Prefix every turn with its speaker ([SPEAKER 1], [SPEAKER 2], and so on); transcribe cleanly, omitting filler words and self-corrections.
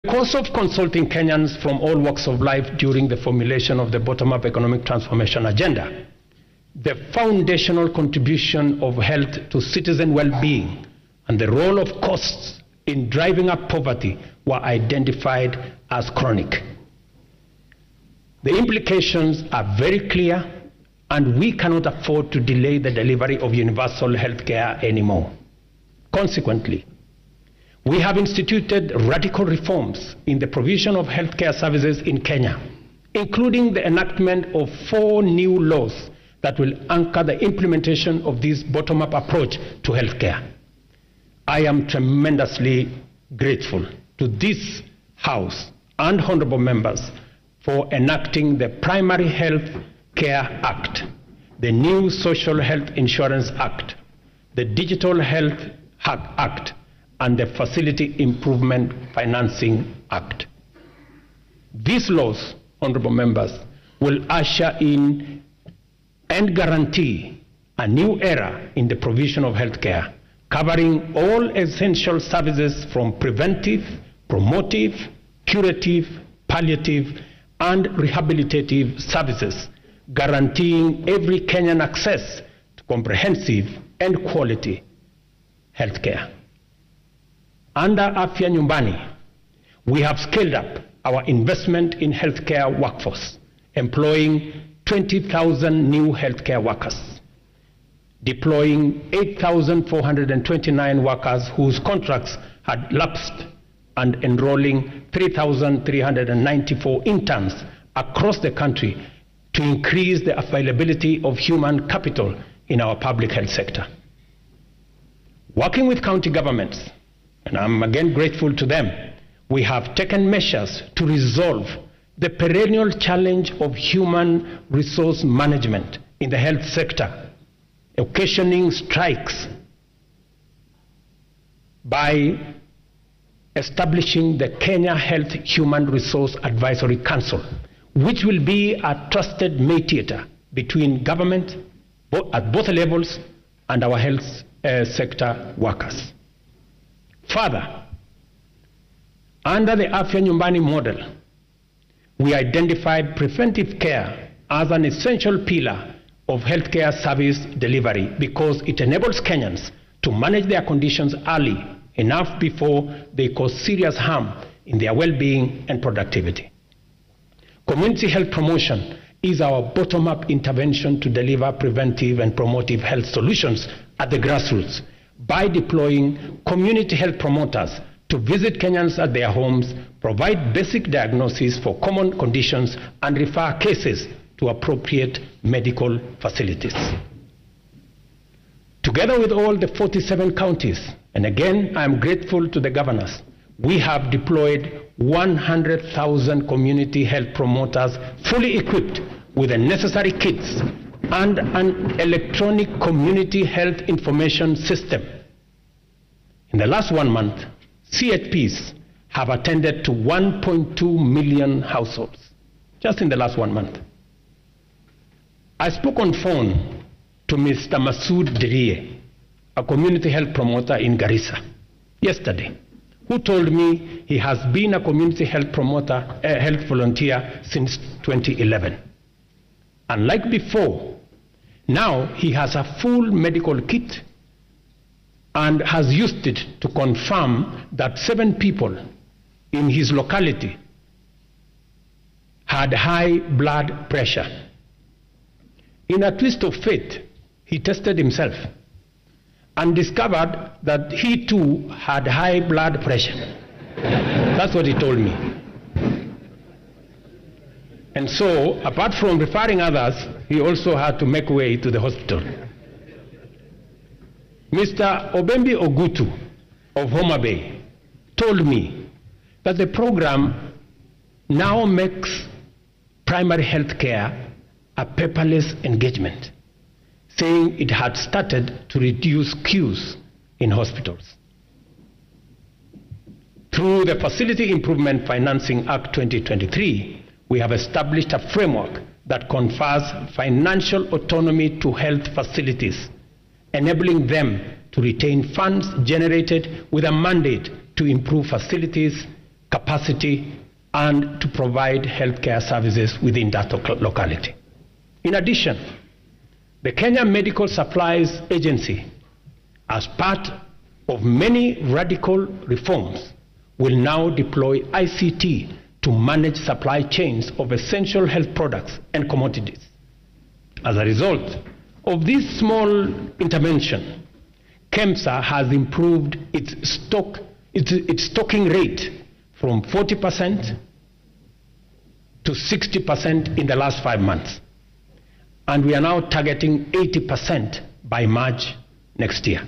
[SPEAKER 1] the course of consulting Kenyans from all walks of life during the formulation of the bottom-up economic transformation agenda, the foundational contribution of health to citizen well-being and the role of costs in driving up poverty were identified as chronic. The implications are very clear, and we cannot afford to delay the delivery of universal health care anymore. Consequently, we have instituted radical reforms in the provision of healthcare services in Kenya, including the enactment of 4 new laws that will anchor the implementation of this bottom-up approach to healthcare. I am tremendously grateful to this House and honorable members for enacting the Primary Health Care Act, the new Social Health Insurance Act, the Digital Health Act, and the Facility Improvement Financing Act. These laws, honorable members, will usher in and guarantee a new era in the provision of health care, covering all essential services from preventive, promotive, curative, palliative, and rehabilitative services, guaranteeing every Kenyan access to comprehensive and quality health care. Under Afya Nyumbani, we have scaled up our investment in healthcare workforce, employing 20,000 new healthcare workers, deploying 8,429 workers whose contracts had lapsed, and enrolling 3,394 interns across the country to increase the availability of human capital in our public health sector. Working with county governments, and I'm again grateful to them, we have taken measures to resolve the perennial challenge of human resource management in the health sector, occasioning strikes, by establishing the Kenya Health Human Resource Advisory Council, which will be a trusted mediator between government at both levels and our health sector workers. Further, under the Afya Nyumbani model, we identified preventive care as an essential pillar of healthcare service delivery because it enables Kenyans to manage their conditions early enough before they cause serious harm in their well-being and productivity. Community health promotion is our bottom-up intervention to deliver preventive and promotive health solutions at the grassroots by deploying community health promoters to visit Kenyans at their homes, provide basic diagnosis for common conditions, and refer cases to appropriate medical facilities. Together with all the 47 counties, and again, I am grateful to the governors, we have deployed 100,000 community health promoters fully equipped with the necessary kits and an electronic community health information system. In the last 1 month, CHPs have attended to 1.2 million households, just in the last 1 month. I spoke on phone to Mr. Masood Dirie, a community health promoter in Garissa, yesterday, who told me he has been a community health promoter, health volunteer since 2011. Unlike before, now he has a full medical kit and has used it to confirm that 7 people in his locality had high blood pressure. In a twist of fate, he tested himself and discovered that he too had high blood pressure. That's what he told me. And so, apart from referring others, he also had to make way to the hospital. Mr. Obembi Ogutu of Homa Bay told me that the program now makes primary health care a paperless engagement, saying it had started to reduce queues in hospitals. Through the Facility Improvement Financing Act 2023, we have established a framework that confers financial autonomy to health facilities, enabling them to retain funds generated with a mandate to improve facilities, capacity, and to provide healthcare services within that locality. In addition, the Kenya Medical Supplies Agency, as part of many radical reforms, will now deploy ICT to manage supply chains of essential health products and commodities. As a result of this small intervention, KEMSA has improved its stocking rate from 40% to 60% in the last 5 months. And we are now targeting 80% by March next year.